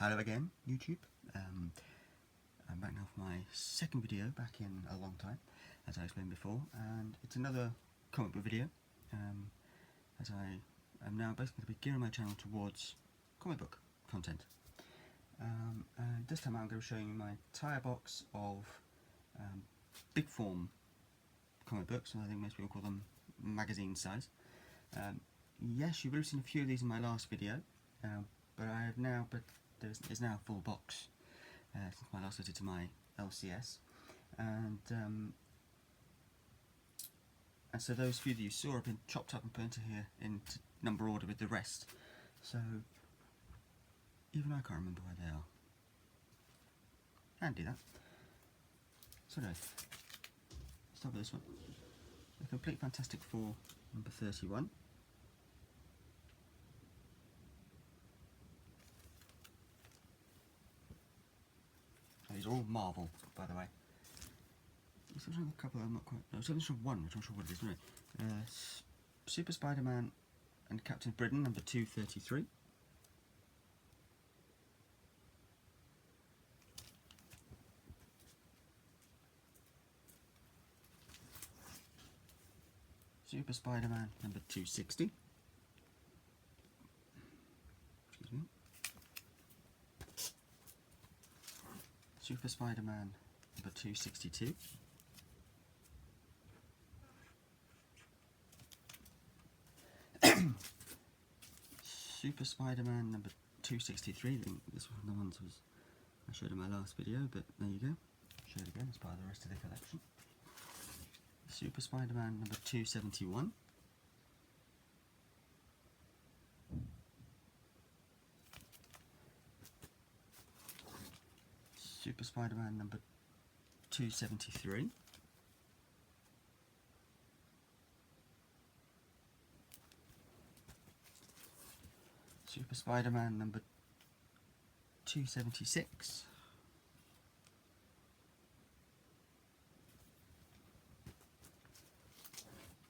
Hello again, YouTube. I'm back now for my second video back in a long time, as I explained before, and it's another comic book video, as I am now basically going to be gearing my channel towards comic book content. And this time I'm going to be showing you my entire box of big form comic books, and I think most people call them magazine size. Yes, you would have seen a few of these in my last video, but there's now a full box since my last visit to my LCS, and so those few that you saw have been chopped up and put into here into number order with the rest. So even I can't remember where they are. Handy that. So anyway, start with this one. The Complete Fantastic Four number 31. These are all Marvel, by the way. There's a couple I'm not quite. No, so there's one, which I'm not sure what it is. Anyway, Super Spider-Man and Captain Britain, number 233. Super Spider-Man, number 260. Excuse me. Super Spider-Man, number 262. Super Spider-Man number 263. I think this one of the ones I showed in my last video, but there you go. Show it again as part of the rest of the collection. Super Spider-Man number 271. Super Spider-Man number 273. Super Spider-Man number 276.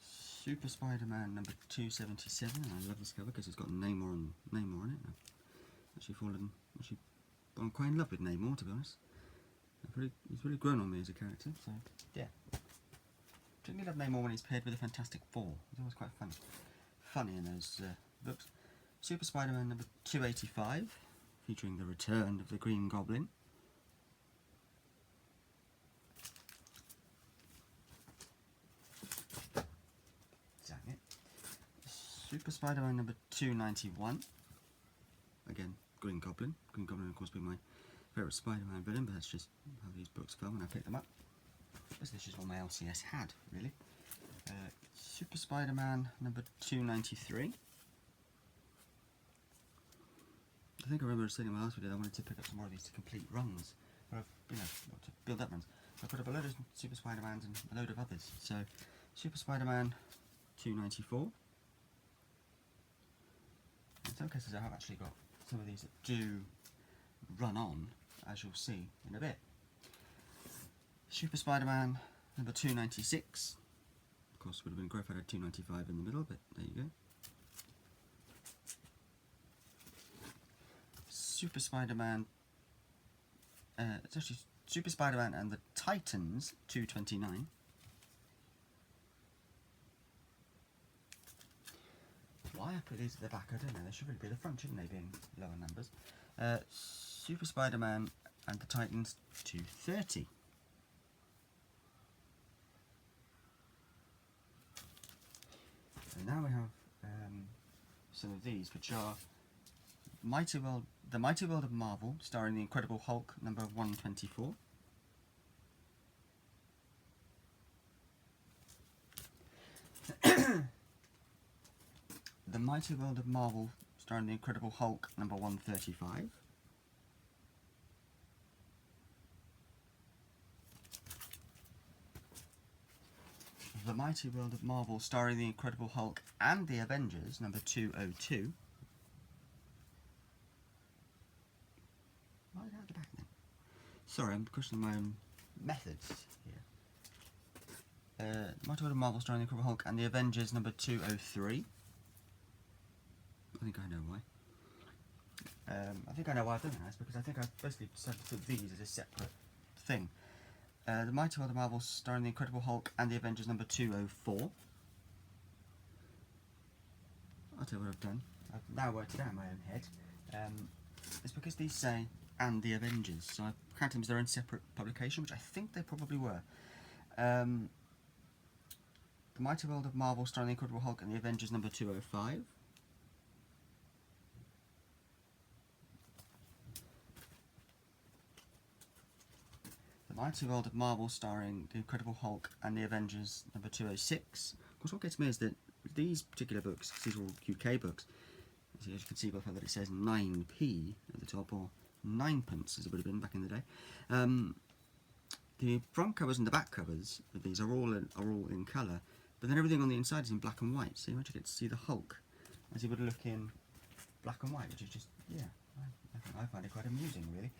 Super Spider-Man number 277. I love this cover because it's got Namor on it. I've gone quite in love with Namor, to be honest. He's really grown on me as a character, so yeah. Particularly love Namor when he's paired with the Fantastic Four. He's always quite funny in those books. Super Spider-Man number 285, featuring the return of the Green Goblin. Dang it. Super Spider-Man number 291. Again, Green Goblin. Green Goblin, of course, being my favourite Spider-Man villain, but that's just how these books fell when I picked them up. This is just what my LCS had, really. Super Spider-Man number 293. I think I remember saying in my last video I wanted to pick up some more of these to complete runs, or to build up runs. So I put up a load of Super Spider-Mans and a load of others. So Super Spider-Man 294. In some cases I have actually got some of these that do run on, as you'll see in a bit. Super Spider-Man number 296. Of course, would have been great if I had 295 in the middle, but there you go. Super Spider-Man. It's actually Super Spider-Man and the Titans 229. Why I put these at the back, I don't know. They should really be at the front, shouldn't they, being lower numbers? Super Spider-Man and the Titans 230. And now we have some of these, which are The Mighty World of Marvel, starring the Incredible Hulk, number 124. The Mighty World of Marvel, starring the Incredible Hulk, number 135. The Mighty World of Marvel, starring the Incredible Hulk and the Avengers, number 202. Why down the back then? Sorry, I'm questioning my own methods here. Mighty World of Marvel, starring the Incredible Hulk and the Avengers, number 203. I think I know why. I think I know why I've done that, because I think I've basically decided to put these as a separate thing. The Mighty World of Marvel starring the Incredible Hulk and the Avengers number 204. I'll tell you what I've done. I've now worked it out in my own head. It's because these say and the Avengers, so I've counted them as their own separate publication, which I think they probably were. The Mighty World of Marvel starring the Incredible Hulk and the Avengers number 205. The Mighty World of Marvel starring the Incredible Hulk and the Avengers number 206. Of course, what gets me is that these particular books, these are all UK books, as you can see by the fact that it says 9p at the top, or 9pence as it would have been back in the day. The front covers and the back covers of these are all in colour, but then everything on the inside is in black and white, so you actually get to see the Hulk as he would look in black and white, which is just, yeah, I find it quite amusing, really.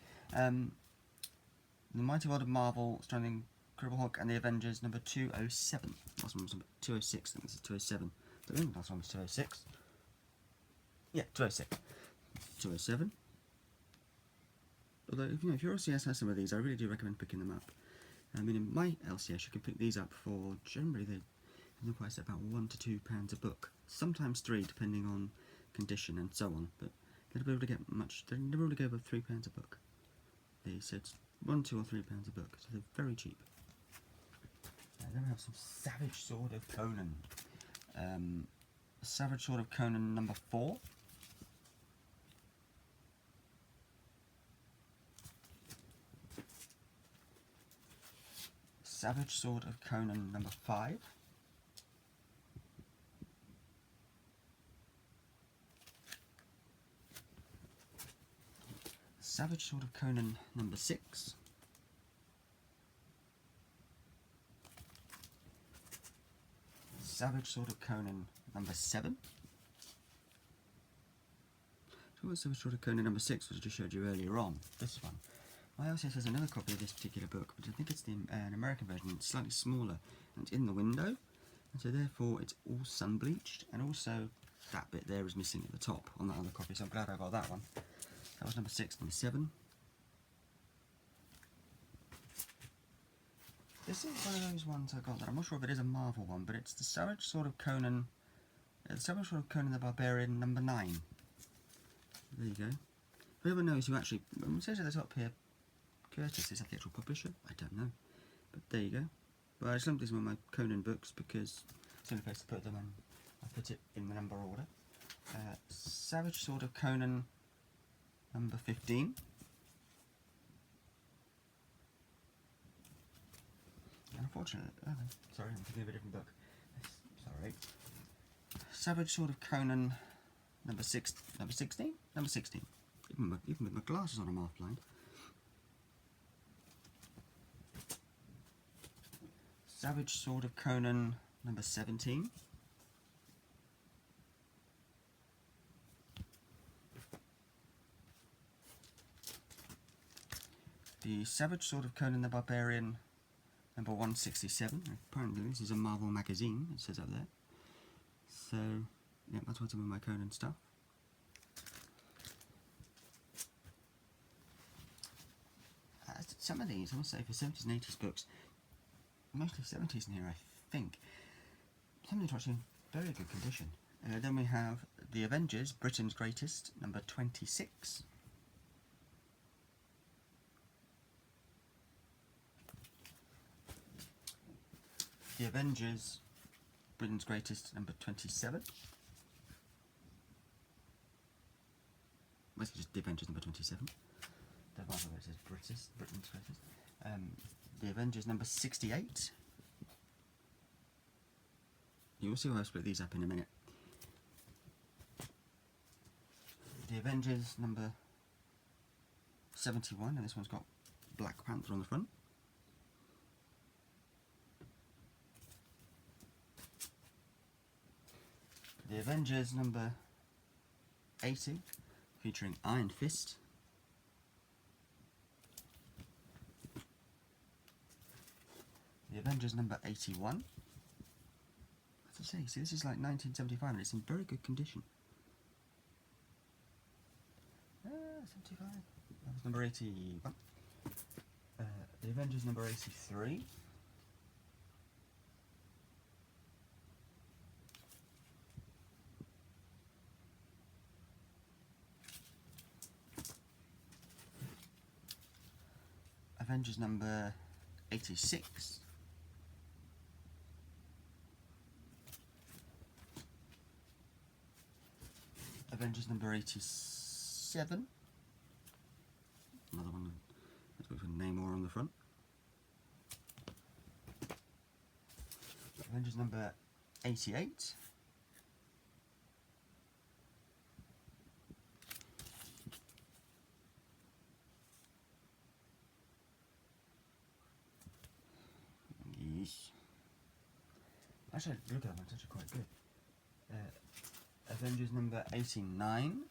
The Mighty World of Marvel starring Incredible Hulk and the Avengers number 207. Last one was number 206, I think this is 207. I think last one was 206. Yeah, 206. 207. Although, if your LCS has some of these, I really do recommend picking them up. I mean, in my LCS, you can pick these up for, generally, they're priced at about £1 to £2 a book. Sometimes £3, depending on condition and so on, but they never really get much, they never really go above £3 a book. They said £1, £2 or £3 a book, so they're very cheap. Then we have some Savage Sword of Conan. Savage Sword of Conan number 4. Savage Sword of Conan number 5. Savage Sword of Conan number 6. Savage Sword of Conan number 7. So what's Savage Sword of Conan number 6, which I just showed you earlier on? This one. I also has another copy of this particular book, but I think it's an American version. It's slightly smaller and it's in the window, and so therefore it's all sun bleached, and also that bit there is missing at the top on that other copy, so I'm glad I got that one. That was number 6, number 7. This is one of those ones I got that I'm not sure if it is a Marvel one, but it's the Savage Sword of Conan, the Savage Sword of Conan the Barbarian number 9. There you go. Whoever knows who actually, it says at the top here, Curtis, is that the actual publisher? I don't know. But there you go. Well, I just lumped these with my Conan books because it's the only place to put them, and I put it in the number order. Savage Sword of Conan number 15. And unfortunately, sorry, I'm thinking of a different book. Sorry. Savage Sword of Conan number 16? Number 16. Even with my glasses on, I'm half blind. Savage Sword of Conan number 17. The Savage Sword of Conan the Barbarian number 167. Apparently this is a Marvel magazine, it says up there. So, yeah, that's what's in my Conan stuff. Some of these, I must say, for 70s and 80s books, mostly 70s in here, I think. Some of these are actually in very good condition. Then we have The Avengers, Britain's Greatest, number 26. The Avengers, Britain's Greatest, number 27. Well, it's just The Avengers, number 27. Don't mind whether it says Britain's Greatest. The Avengers, number 68. You'll see why I split these up in a minute. The Avengers, number 71, and this one's got Black Panther on the front. The Avengers, number 80, featuring Iron Fist. The Avengers number 81. As I say, see, this is like 1975 and it's in very good condition. 75? That was number 81. The Avengers number 83. Avengers number 86. Avengers number 87. Another one that's got Namor on the front. Avengers number 88. Yes. Actually, look at that one, it's actually quite good. Avengers number 89.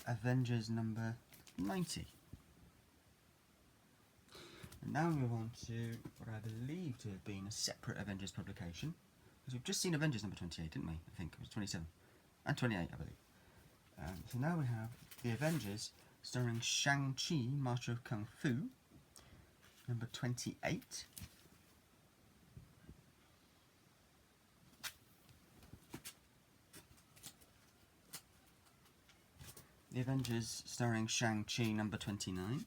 Avengers number 90. And now we move on to what I believe to have been a separate Avengers publication. Because we've just seen Avengers number 28, didn't we? I think it was 27. And 28, I believe. So now we have the Avengers starring Shang-Chi, Master of Kung Fu, number 28. The Avengers starring Shang-Chi, number 29.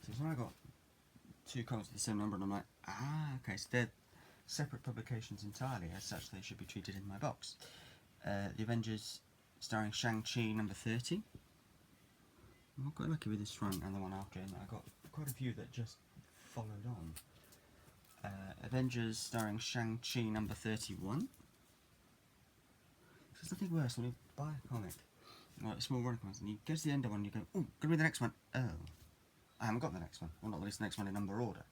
So when I got two comics with the same number, and I'm like, okay, so they're separate publications entirely. As such, they should be treated in my box. The Avengers starring Shang-Chi, number 30. I got quite lucky with this front and the one after, and I got quite a few that just followed on. Avengers starring Shang-Chi, number 31. There's nothing worse when you buy a comic, like a small run comic, and you get to the end of one and you go, oh, gonna read the next one. Oh, I haven't got the next one. Well, not at least the next one in number order.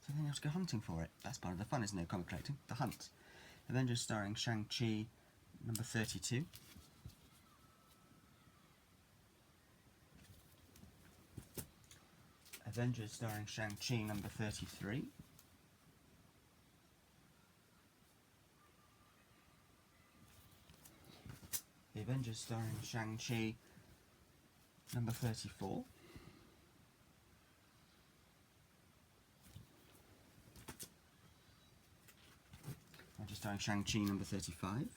So then you have to go hunting for it. That's part of the fun, isn't it, comic collecting? The hunt. Avengers starring Shang-Chi, number 32. Avengers starring Shang-Chi, number 33. The Avengers starring Shang-Chi, number 34. Avengers starring Shang-Chi, number 35.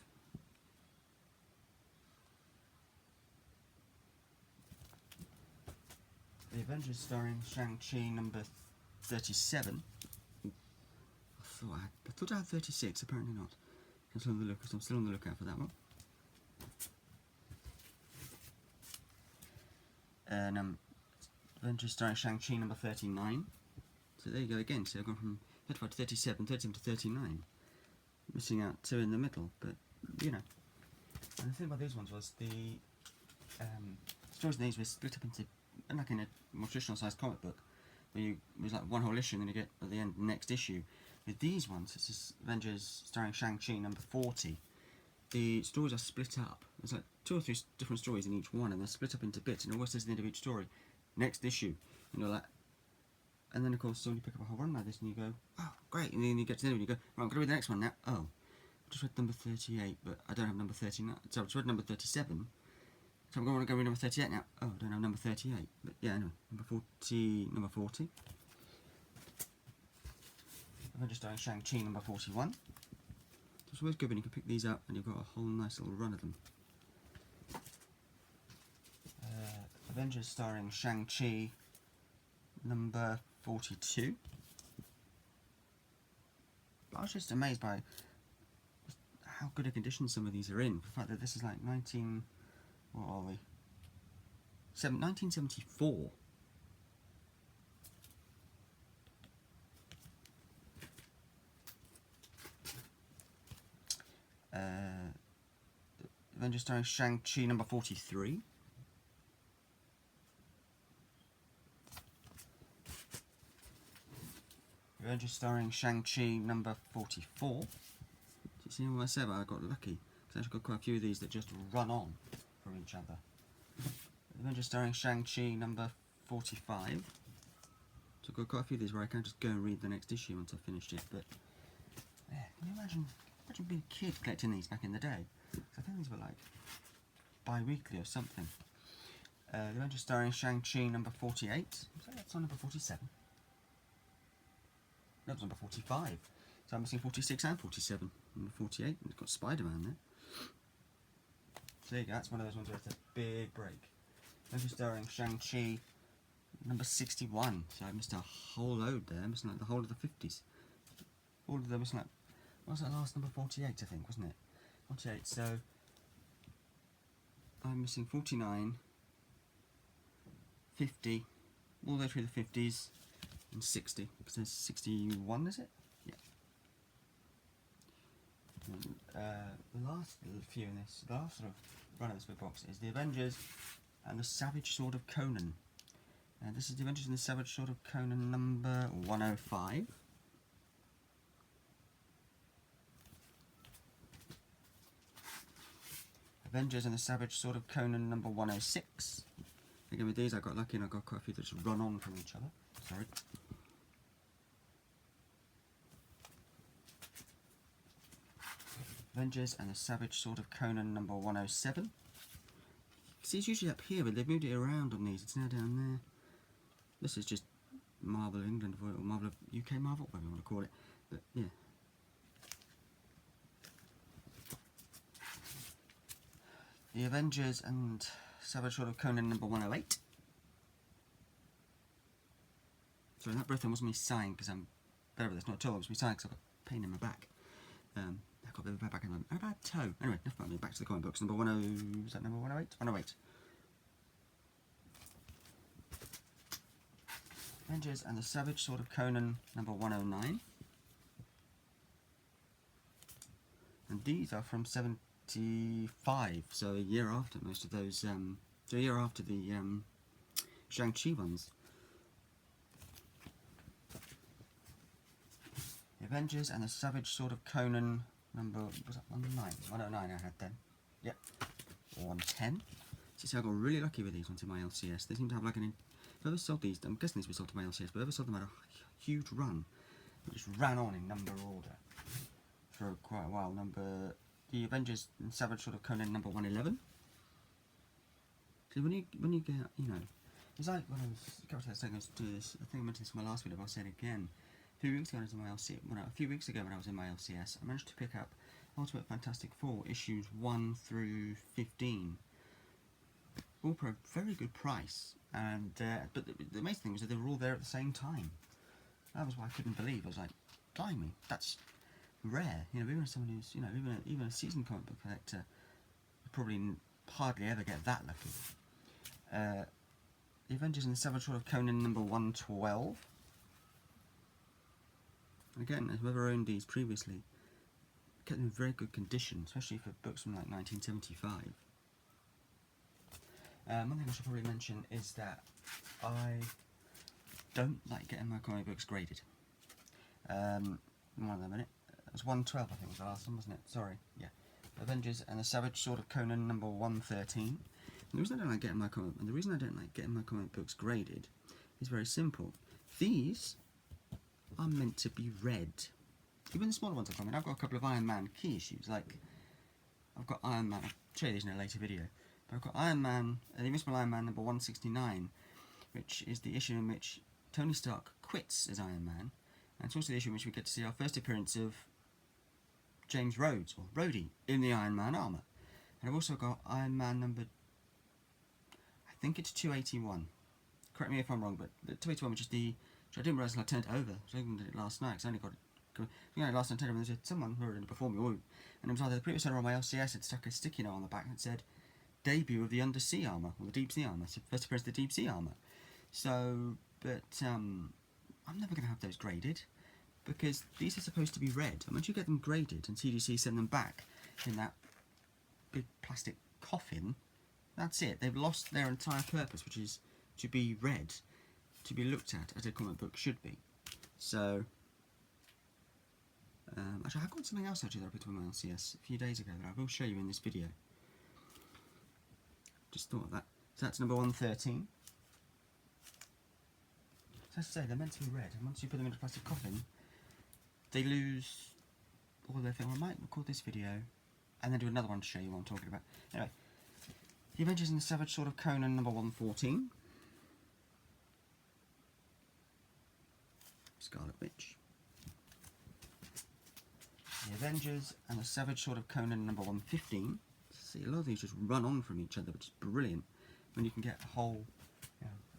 The Avengers starring Shang-Chi, number 37. I thought I had 36, apparently not. I'm still on the lookout for that one. Avengers starring Shang-Chi, number 39. So there you go again. So I've gone from 35 to 37, 37 to 39. Missing out 2 in the middle, but you know. And the thing about these ones was the stories in these were split up into, like in a more traditional sized comic book, where it was like one whole issue and then you get at the end the next issue. With these ones, it's just Avengers starring Shang-Chi, number 40. The stories are split up. There's like 2 or 3 different stories in each one, and they're split up into bits, and it always says at the end of each story, next issue, and you're like, and then of course, so when you pick up a whole run like this, and you go, oh, great, and then you get to the end, and you go, right, I'm going to read the next one now. Oh, I just read number 38, but I don't have number 39, so I just read number 37, so I'm going to go read number 38 now. Oh, I don't have number 38, but yeah, anyway, number 40. Avengers starring Shang-Chi, number 41. It's always good when you can pick these up and you've got a whole nice little run of them. Avengers starring Shang-Chi, number 42. But I was just amazed by how good a condition some of these are in. The fact that this is like 1974. Avengers starring Shang-Chi, number 43. Avengers starring Shang-Chi, number 44. So you see what I said about I got lucky, because I actually got quite a few of these that just run on from each other. Avengers starring Shang-Chi, number 45. So I've got quite a few of these where I can't just go and read the next issue once I've finished it, but yeah, can you imagine being a kid collecting these back in the day? I think these were like bi-weekly or something. The Avengers starring Shang-Chi number 48. So that's on number 47. That was number 45. So I'm missing 46 and 47. Number 48, it's got Spider-Man there. So there you go, that's one of those ones where it's a big break. Avengers starring Shang-Chi number 61. So I missed a whole load there, missing like the whole of the 50s. All of them missing like, what was that last number? 48 I think, wasn't it? 48, so I'm missing 49, 50, all the way through the 50s, and 60, because there's 61, is it? Yeah. The last few in this, the last sort of run of this big box is the Avengers and the Savage Sword of Conan. This is the Avengers and the Savage Sword of Conan number 105. Avengers and the Savage Sword of Conan number 106. Again with these I got lucky and I got quite a few that just run on from each other. Sorry. Avengers and the Savage Sword of Conan number 107. See, it's usually up here, but they've moved it around on these. It's now down there. This is just Marvel of England, or Marvel of UK Marvel, whatever you want to call it. But yeah. The Avengers and Savage Sword of Conan number 108. Sorry, that breath wasn't me sighing because I'm better with this, not at all. It was me sighing because I've got pain in my back. I've got a bit of a bad back in my bad toe. Anyway, enough about me. Back to the comic books. Number 10. Is that number 108? 108. Avengers and the Savage Sword of Conan number 109. And these are from 75, so a year after most of those. So a year after the Shang-Chi ones. The Avengers and the Savage Sword of Conan number, was that 109? 109 I had then. Yep. 110. See, I got really lucky with these ones in my LCS. They seem to have like an... Whoever sold these, I'm guessing these were sold to my LCS, but whoever sold them had a huge run. It just ran on in number order for quite a while. The Avengers and Savage Sword of Conan number 111. So when you get, you know, it's like when I was to this, I think I mentioned this in my last video, but I'll say it again. A few weeks ago when I was in my LCS, I managed to pick up Ultimate Fantastic Four issues 1 through 15. All for a very good price, and but the amazing thing was that they were all there at the same time. That was what I couldn't believe. I was like, blimey, that's rare. You know, even as someone who's, you know, even a seasoned comic book collector would probably hardly ever get that lucky. The Avengers and the Savage Sword of Conan number 112. Again, whoever owned these previously kept them in very good condition, especially for books from like 1975. One thing I should probably mention is that I don't like getting my comic books graded. One of them, minute. It was 112, I think was the last one, wasn't it? Sorry, yeah. Avengers and the Savage Sword of Conan number 113. And the reason I don't like getting my comic books graded is very simple. These are meant to be read. Even the smaller ones I've got. I mean, I've got a couple of Iron Man key issues. Like, I've got Iron Man. I'll show you these in a later video. But I've got Iron Man, the Invincible Iron Man number 169, which is the issue in which Tony Stark quits as Iron Man, and it's also the issue in which we get to see our first appearance of James Rhodes, or Rhodey, in the Iron Man armour. And I've also got Iron Man number, I think it's 281. Correct me if I'm wrong, but the 281, which is the, which I didn't realise until I turned it over. So I did it last night, because I only got it. I think I last night turned it over, and there was someone who were in it before me, and it was either the previous owner on my LCS had stuck a sticky note on the back that said, debut of the undersea armour, or the deep sea armour, so first appearance of the deep sea armour. So, but I'm never going to have those graded, because these are supposed to be read, and once you get them graded and CGC send them back in that big plastic coffin, that's it. They've lost their entire purpose, which is to be read, to be looked at as a comic book should be. So, actually I've got something else actually that I put on my LCS a few days ago that I will show you in this video. Just thought of that. So that's number 113. So as I say, they're meant to be red, and once you put them in a plastic coffin, they lose all their thing. I might record this video and then do another one to show you what I'm talking about. Anyway, The Avengers and the Savage Sword of Conan, number 114. Scarlet Witch. The Avengers and the Savage Sword of Conan, number 115. See, a lot of these just run on from each other, which is brilliant. When you can get a whole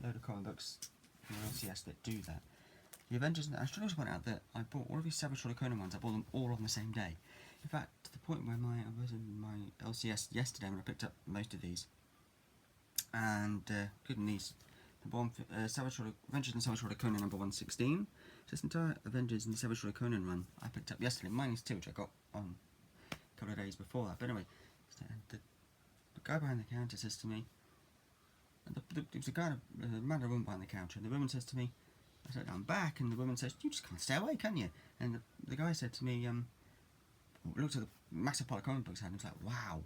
load of comic books from LCS that do that. The Avengers, I should also point out that I bought all of these Savage Sword of Conan ones, I bought them all on the same day. In fact, to the point where I was in my LCS yesterday when I picked up most of these. And, good news. Avengers and Savage Sword of Conan, number 116. So this entire Avengers and the Savage Sword of Conan run I picked up yesterday, minus 2, which I got on a couple of days before that. But anyway, the guy behind the counter says to me, there was a man and a woman behind the counter, and the woman says to me, I said, I'm back, and the woman says, you just can't stay away, can you? And the guy said to me, looked at the massive pile of comic books I had, and he was like, wow.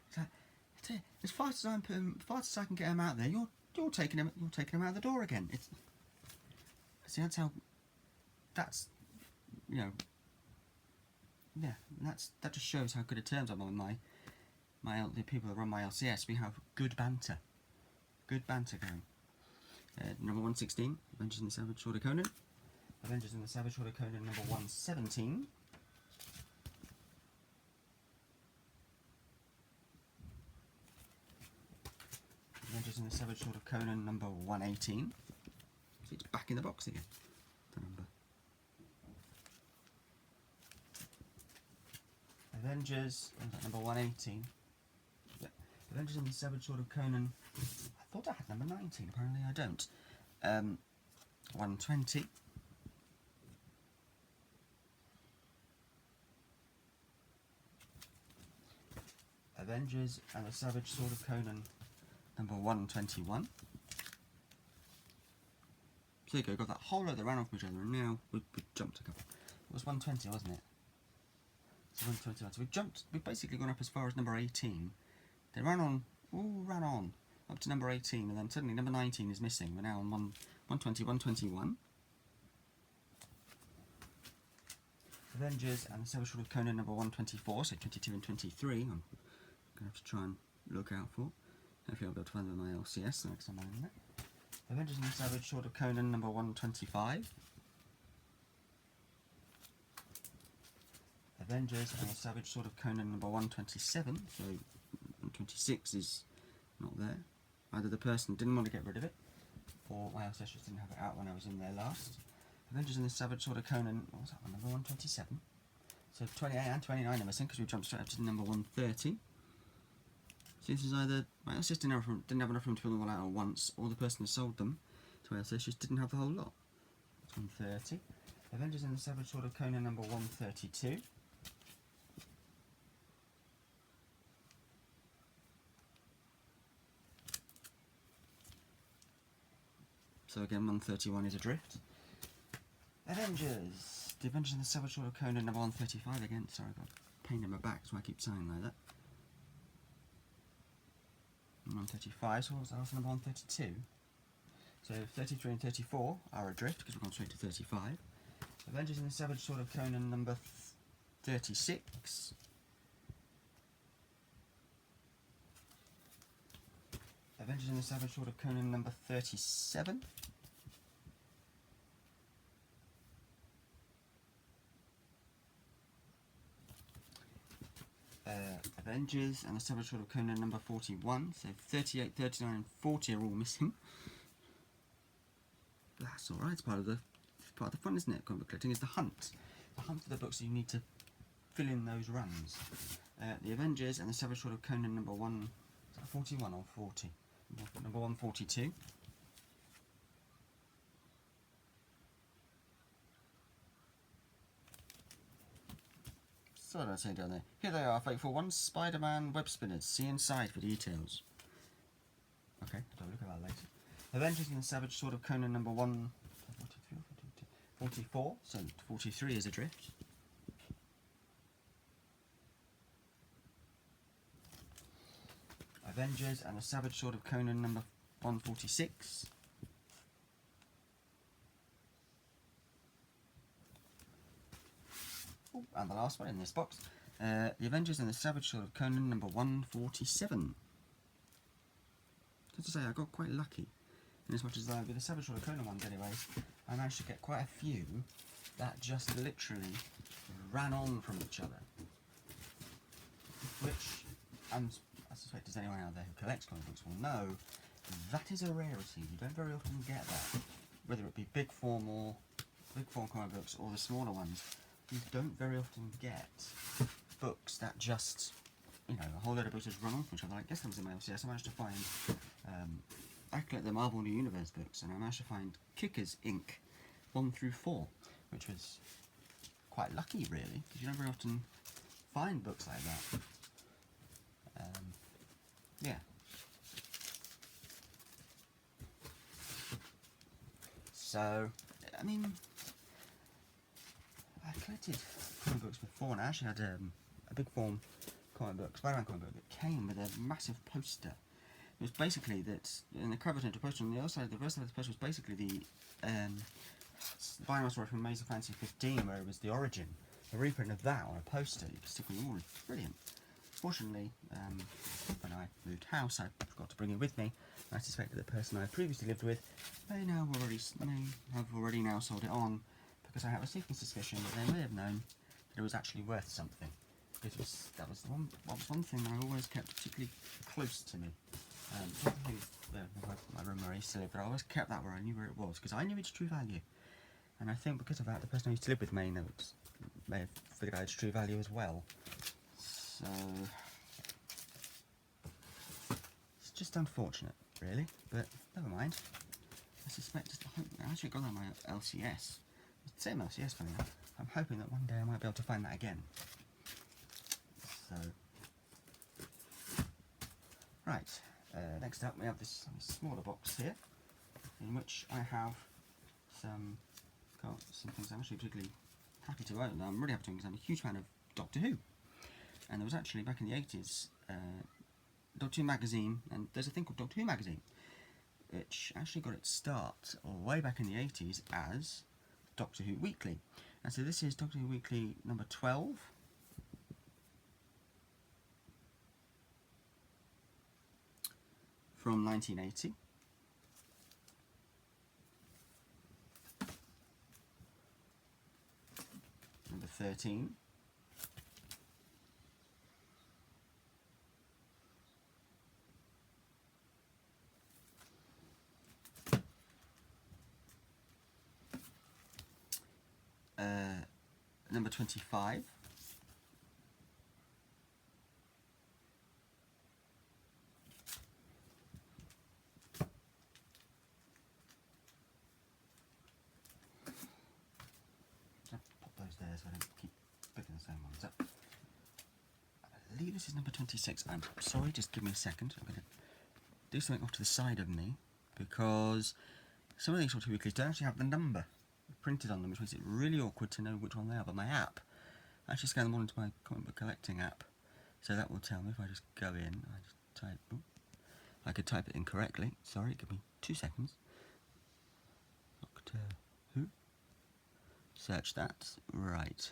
It's like, as fast as I can get him out there, you're taking him out the door again. See, that's how. That's, yeah. That just shows how good a terms I'm on with the people that run my LCS. We have good banter going. Number 116, Avengers and the Savage Sword of Conan. Avengers and the Savage Sword of Conan, number 117. Avengers and the Savage Sword of Conan, number 118. So it's back in the box again, the number. Avengers, number 118. Yeah. Avengers and the Savage Sword of Conan. I thought I had number 19, apparently I don't. 120. Avengers and the Savage Sword of Conan, number 121. So there you go, got that whole load that ran off each other, and now we jumped a couple. It was 120, wasn't it? So 121. So we've basically gone up as far as number 18. They ran on up to number 18, and then suddenly number 19 is missing. We're now on 120, 121. Avengers and the Savage Sword of Conan, number 124, so 22 and 23. I'm going to have to try and look out for. Hopefully I'll be able to find them in my LCS next time I'm in there. Avengers and the Savage Sword of Conan, number 125. Avengers and the Savage Sword of Conan, number 127. So 126 is not there. Either the person didn't want to get rid of it, or my LCS just didn't have it out when I was in there last. Avengers and the Savage Sword of Conan, what was that one, number 127? So 28 and 29 are missing because we jumped straight up to number 130. So this is either my LCS didn't have enough room to fill them all out at once, or the person who sold them to LCS just didn't have the whole lot. That's 130. Avengers and the Savage Sword of Conan, number 132. So again, 131 is adrift. Avengers. The Avengers and the Savage Sword of Conan, number 135 again. Sorry, I've got pain in my back, so I keep saying like that. 135, so what was that? Also number 132. So 33 and 34 are adrift, because we've gone straight to 35. Avengers and the Savage Sword of Conan, number 36. Avengers and the Savage Sword of Conan, number 37. Avengers and the Savage Sword of Conan, number 41. So 38, 39 and 40 are all missing. That's alright, it's part of the fun, isn't it? Comic book collecting is the hunt. The hunt for the books, so you need to fill in those runs. The Avengers and the Savage Sword of Conan, number 41 or 40? Number 142. So what did I say down there? Here they are, faithful ones. Spider-Man web spinners. See inside for details. Okay, I'll look at that later. Avengers and the Savage Sword of Conan, number 44. So 43 is adrift. Avengers and the Savage Sword of Conan, number 146. and the last one in this box, The Avengers and the Savage Sword of Conan, number 147. So to say, I got quite lucky, in as much as with the Savage Sword of Conan ones anyways, I managed to get quite a few that just literally ran on from each other. Which, I suspect as anyone out there who collects comic books will know, that is a rarity. You don't very often get that. Whether it be big form comic books or the smaller ones, you don't very often get books that just, you know, a whole load of books just run on from each other. I guess that was in my LCS. I managed to find, I collect the Marvel New Universe books, and I managed to find Kickers Inc. 1 through 4, which was quite lucky really, because you don't very often find books like that. Yeah. So, I mean, I collected comic books before, and I actually had a big form comic book, Spider-Man comic book, that came with a massive poster. It was basically that, in the cover to poster, on the other side, the first side of the poster was basically the Spider-Man story from Amazing Fantasy 15, where it was the origin, a reprint of that on a poster. You could stick on the wall. It's brilliant. Fortunately, when I moved house, I forgot to bring it with me. I suspect that the person I previously lived with may have already now sold it on, because I have a sneaking suspicion that they may have known that it was actually worth something. That was one thing that I always kept particularly close to me. My room where I used to live, but I always kept that where I knew where it was, because I knew its true value. And I think because of that, the person I used to live with may have figured out its true value as well. So it's just unfortunate, really, but never mind. I suspect I actually got that on my LCS. It's the same LCS, funny enough. I'm hoping that one day I might be able to find that again. So, right. Next up, we have this smaller box here, in which I have some things I'm actually particularly happy to own. I'm really happy to own because I'm a huge fan of Doctor Who. And there was actually, back in the 80s, Doctor Who magazine, and there's a thing called Doctor Who magazine, which actually got its start way back in the 80s as Doctor Who Weekly. And so this is Doctor Who Weekly number 12. From 1980. Number 13. Number 25. Pop those there so I don't keep picking the same ones up. I believe this is number 26. I'm sorry, just give me a second. I'm going to do something off to the side of me, because some of these Doctor Who weeklies don't actually have the number printed on them, which makes it really awkward to know which one they are. But my app, I actually scan them all into my comic book collecting app, so that will tell me if I just go in. I just type. Ooh, I could type it incorrectly. Sorry, give me 2 seconds. Doctor Who. Search that. Right.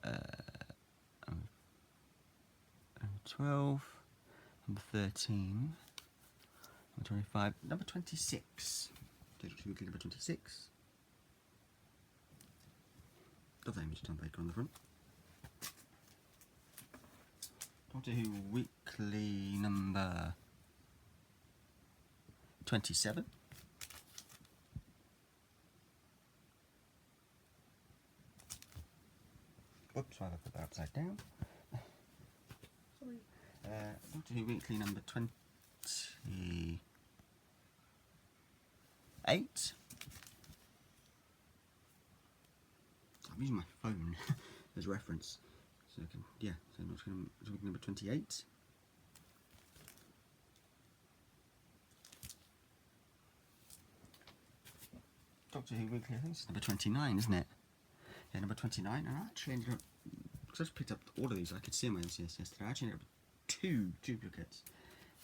Number 12. Number 13. Number 25. Number 26. Doctor Who Weekly number 26. Love that image of Tom Baker on the front. Doctor Who Weekly number 27. Whoops, I've put that upside down. Sorry. Doctor Who Weekly number 28. I'm using my phone as reference, so I can, yeah, so Doctor Who Weekly number 28. Doctor Who Weekly, I think it's number 29, isn't it? Yeah, number 29, and I actually ended up, because I just picked up all of these, I could see in my LCS yesterday, I actually ended up with 2 duplicates.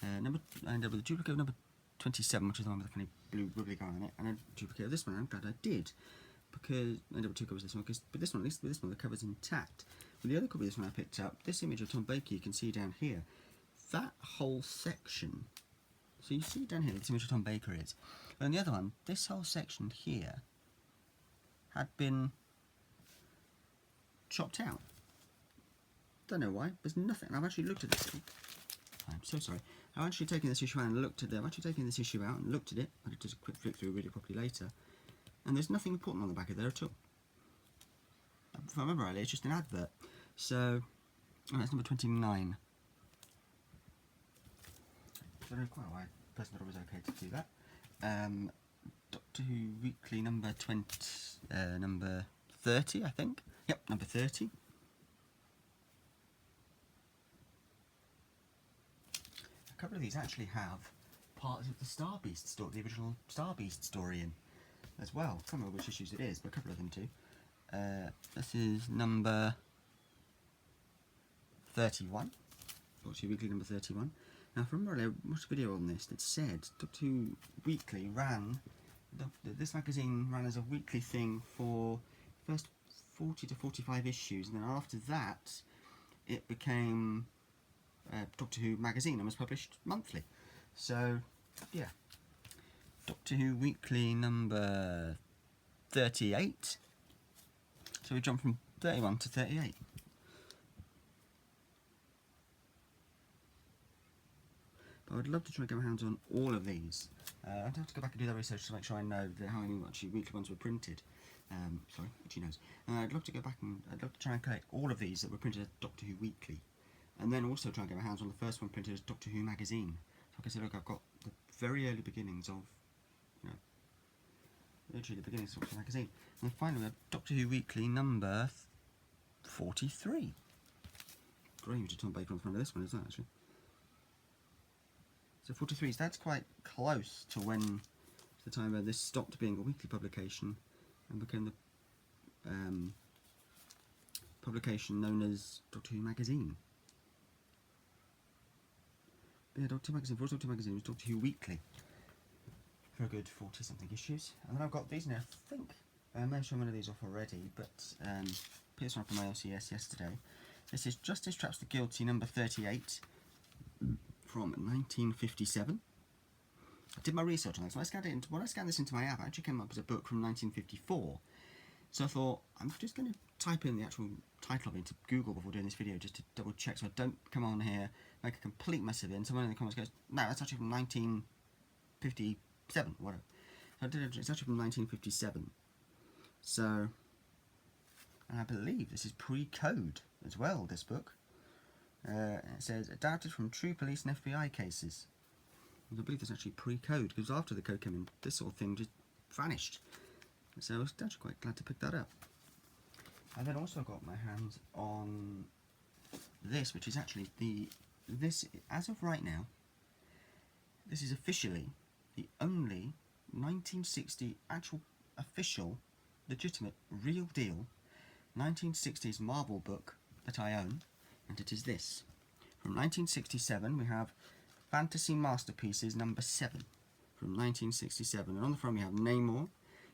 I ended up with a duplicate of number 27, which is the one with the funny blue wibbly guy on it, and a duplicate of this one. I'm glad I did, because I double two covers this one, but this one, at least with this one, the cover's intact. With the other copy of this one I picked up, this image of Tom Baker you can see down here, that whole section. So you see down here, this image of Tom Baker is. But on the other one, this whole section here had been chopped out. Don't know why. There's nothing. I've actually looked at this. I'm so sorry. I've actually taken this issue out and looked at it. I've actually taken this issue out and looked at it. I'll just a quick flick through, read it properly later. And there's nothing important on the back of there at all. If I remember rightly, it's just an advert. So, oh, that's number 29. I don't know quite why I personally thought it was okay to do that. Doctor Who Weekly number 30, I think. Yep, number 30. A couple of these actually have parts of the Star Beast story, the original Star Beast story in as well. I can't remember which issues it is, but a couple of them do. This is number 31. Doctor Who Weekly number 31. Now, from earlier, I watched a video on this that said Doctor Who Weekly ran, this magazine ran as a weekly thing for first 40 to 45 issues, and then after that, it became Doctor Who magazine and was published monthly. So, yeah. Doctor Who Weekly number 38. So we jumped from 31 to 38. But I would love to try and get my hands on all of these. I'd have to go back and do that research to make sure I know how many actually weekly ones were printed. Sorry, itchy nose. I'd love to go back and I'd love to try and collect all of these that were printed as Doctor Who Weekly. And then also try and get my hands on the first one printed as Doctor Who Magazine. So like I said, look, I've got the very early beginnings of, you know, literally the beginnings of Doctor Who Magazine. And then finally we have Doctor Who Weekly number 43. Great image of Tom Baker on the front of this one, isn't it, actually? So 43, so that's quite close to when, the time where this stopped being a weekly publication and became the publication known as Doctor Who Magazine. But yeah, Doctor Who Magazine, before Doctor Who Magazine was Doctor Who Weekly for a good 40 something issues. And then I've got these now, I think I may have shown one of these off already, but put this one up on my LCS yesterday. This is Justice Traps the Guilty number 38. From 1957. I did my research on this. When I scanned this into my app, it actually came up as a book from 1954. So I thought, I'm just going to type in the actual title of it into Google before doing this video, just to double check so I don't come on here, make a complete mess of it, and someone in the comments goes, no, that's actually from 1957, whatever. So I did it, it's actually from 1957. So, and I believe this is pre-code as well, this book. It says, adapted from true police and FBI cases. And I believe that's actually pre-code, because after the code came in, this sort of thing just vanished. So I was actually quite glad to pick that up. I then also got my hands on this, which is actually this, as of right now, this is officially the only 1960 actual, official, legitimate, real deal 1960s Marvel book that I own. And it is this. From 1967 we have Fantasy Masterpieces number 7 from 1967, and on the front we have Namor,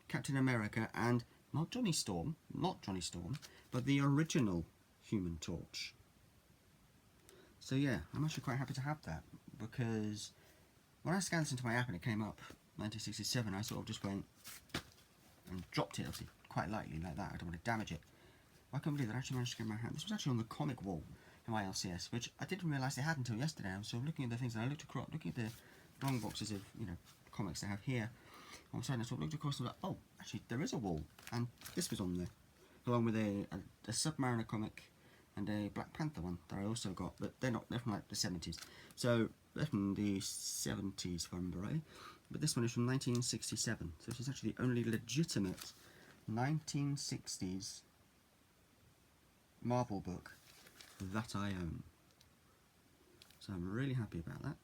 Captain America, and not Johnny Storm, but the original Human Torch. So yeah, I'm actually quite happy to have that, because when I scanned this into my app and it came up 1967, I sort of just went and dropped it, obviously quite lightly like that. I don't want to damage it. I can't believe that I actually managed to get my hand. This was actually on the comic wall in my LCS, which I didn't realise they had until yesterday. I was sort of looking at the things, and I looked across, looking at the long boxes of, you know, comics they have here. All of a sudden I sort of looked across and was like, oh, actually there is a wall, and this was on there, along with a Submariner comic and a Black Panther one that I also got, but they're from like the 70s. So they're from the 70s, if I remember rightly. But this one is from 1967, so this is actually the only legitimate 1960s Marvel book that I own. So I'm really happy about that.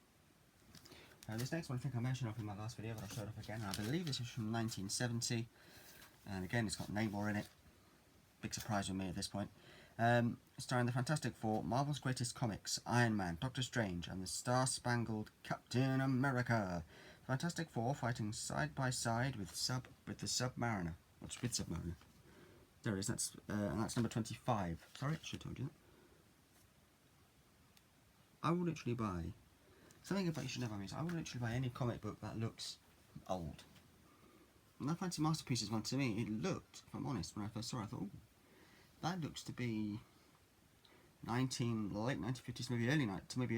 This next one I think I mentioned off in my last video, but I'll show it off again. I believe this is from 1970, and again it's got Namor in it. Big surprise with me at this point. Starring the Fantastic Four, Marvel's Greatest Comics, Iron Man, Doctor Strange, and the Star-Spangled Captain America. Fantastic Four fighting side by side with the Submariner. What's with Submariner? There it is. That's and that's number 25. Sorry, I should have told you that. I will literally buy something about you should never buy me. I will literally buy any comic book that looks old. And that Fancy Masterpieces one, to me, it looked, if I'm honest, when I first saw it, I thought, ooh, that looks to be late 1950s, maybe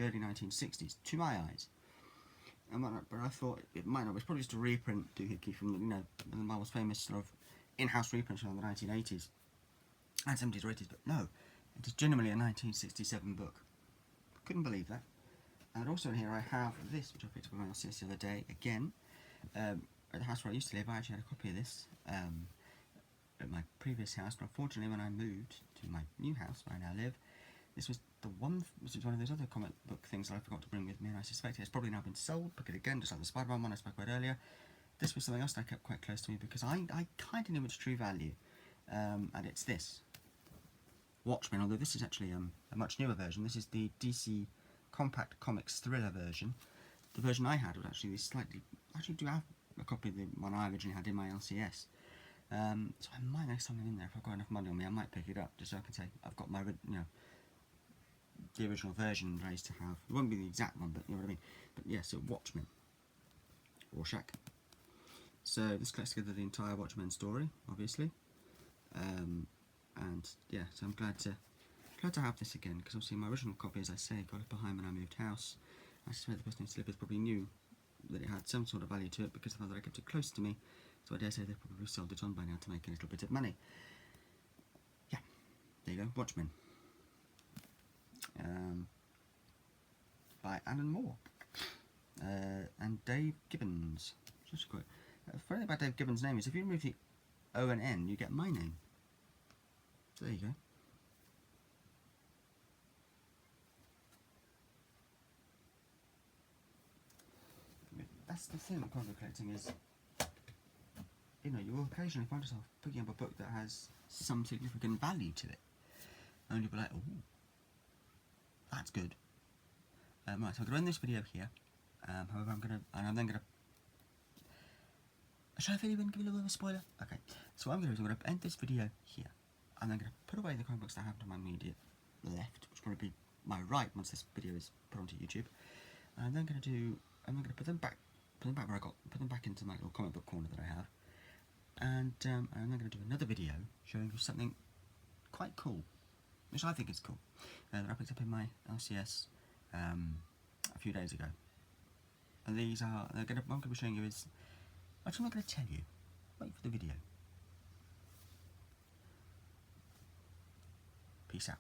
early 1960s, to my eyes. But I thought it might not. It's probably just a reprint doohickey from the Marvel's famous sort of in-house reprint from the 1980s and 70s or 80s. But no, it is genuinely a 1967 book. Couldn't believe that. And also in here I have this, which I picked up on my LCS the other day. Again, at the house where I used to live, I actually had a copy of this at my previous house. But unfortunately, when I moved to my new house where I now live, this was one of those other comic book things that I forgot to bring with me, and I suspect it's probably now been sold, because again, just like the Spider-Man one I spoke about earlier, this was something else that I kept quite close to me, because I kind of knew its true value, and it's this. Watchmen, although this is actually a much newer version. This is the DC Compact Comics Thriller version. The version I had was actually I actually do have a copy of the one I originally had in my LCS. So I might, next time I'm in there, if I've got enough money on me, I might pick it up, just so I can say I've got my, the original version raised to have. It won't be the exact one, but you know what I mean. But yeah, so Watchmen, Rorschach. So this collects together the entire Watchmen story, obviously. And yeah, so I'm glad to have this again, because obviously my original copy, as I say, got it behind when I moved house. I suspect the person who slippers probably knew that it had some sort of value to it, because the fact that I kept it close to me. So I dare say they've probably sold it on by now to make a little bit of money. Yeah, there you go, Watchmen. By Alan Moore and Dave Gibbons. Just quick. The funny thing about Dave Gibbons' name is if you remove the O and N, you get my name. So there you go. That's the thing with comic book collecting is, you will occasionally find yourself picking up a book that has some significant value to it, and you'll be like, oh, that's good. Right, so I'm going to end this video here. However, I'm then gonna. Should I even give a little bit of a spoiler? Okay, so what I'm going to do is I'm going to end this video here. I'm then going to put away the comic books that I have to my immediate left, which will probably be my right once this video is put onto YouTube. And I'm then going to put them back where put them back into my little comic book corner that I have. And I'm then going to do another video showing you something quite cool, which I think is cool, that I picked up in my LCS a few days ago. And these are, what I'm going to be showing you is, actually I'm not going to tell you, wait for the video. Peace out.